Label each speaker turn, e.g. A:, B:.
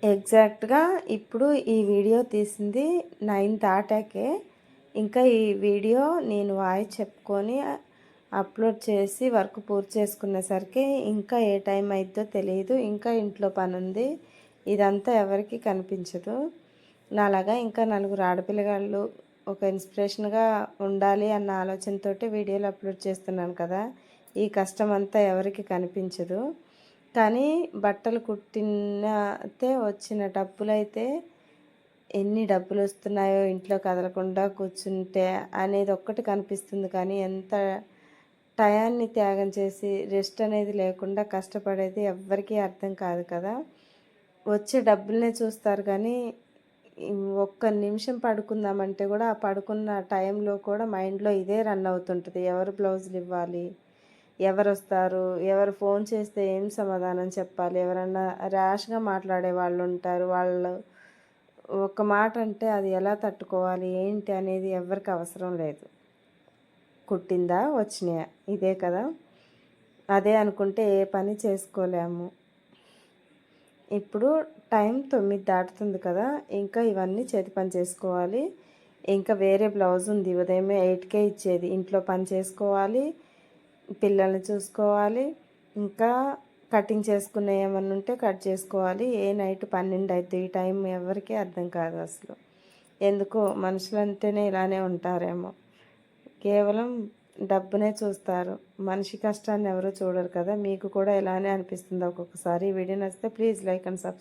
A: ఎగ్జాక్ట్‌గా ఇప్పుడు ఈ వీడియో తీసింది 9 దాటాకే. ఇంకా ఈ వీడియో నేను వాయిస్ చెప్పుకొని అప్లోడ్ చేసి వర్క్ పూర్తి చేసుకునేసరికి ఇంకా ఏ టైం అయిద్దో తెలియదు. ఇంకా ఇంట్లో పనుంది. ఇదంతా ఎవరికీ కనిపించదు. నాలాగా ఇంకా నలుగురు ఆడపిల్లగాళ్ళు ఒక ఇన్స్పిరేషన్‌గా ఉండాలి అన్న ఆలోచనతోటి వీడియోలు అప్లోడ్ చేస్తున్నాను కదా! ఈ కష్టం అంతా ఎవరికీ కనిపించదు. కానీ బట్టలు కుట్టినతే వచ్చిన డబ్బులైతే ఎన్ని డబ్బులు వస్తున్నాయో ఇంట్లో కదలకుండా కూర్చుంటే అనేది ఒక్కటి కనిపిస్తుంది. కానీ ఎంత టయాన్ని త్యాగం చేసి రెస్ట్ అనేది లేకుండా కష్టపడేది ఎవ్వరికీ అర్థం కాదు కదా! వచ్చే డబ్బులనే చూస్తారు కానీ ఒక్క నిమిషం పడుకుందామంటే కూడా ఆ పడుకున్న టైంలో కూడా మైండ్లో ఇదే రన్ అవుతుంటుంది. ఎవరు బ్లౌజులు ఇవ్వాలి, ఎవరొస్తారు, ఎవరు ఫోన్ చేస్తే ఏం సమాధానం చెప్పాలి, ఎవరన్నా ర్యాష్గా మాట్లాడే వాళ్ళు ఉంటారు, వాళ్ళు ఒక మాట అంటే అది ఎలా తట్టుకోవాలి ఏంటి అనేది ఎవరికి అవసరం లేదు. కుట్టిందా వచ్చినాయా ఇదే కదా, అదే అనుకుంటే ఏ పని చేసుకోలేము. ఇప్పుడు టైం 9 దాటుతుంది కదా, ఇంకా ఇవన్నీ చేతి పని చేసుకోవాలి. ఇంకా వేరే బ్లౌజ్ ఉంది, ఉదయమే 8కే ఇచ్చేది. ఇంట్లో పని చేసుకోవాలి, పిల్లల్ని చూసుకోవాలి, ఇంకా కటింగ్ చేసుకునే ఏమన్నా ఉంటే కట్ చేసుకోవాలి. ఏ నైట్ 12 అవుతుంది. ఈ టైం ఎవరికీ అర్థం కాదు అసలు. ఎందుకో మనుషులంటేనే ఇలానే ఉంటారేమో, కేవలం డబ్బునే చూస్తారు, మనిషి కష్టాన్ని ఎవరు చూడరు కదా. మీకు కూడా ఇలానే అనిపిస్తుంది ఒక్కొక్కసారి. వీడియో నచ్చితే ప్లీజ్ లైక్ అండ్ సబ్స్క్రైబ్.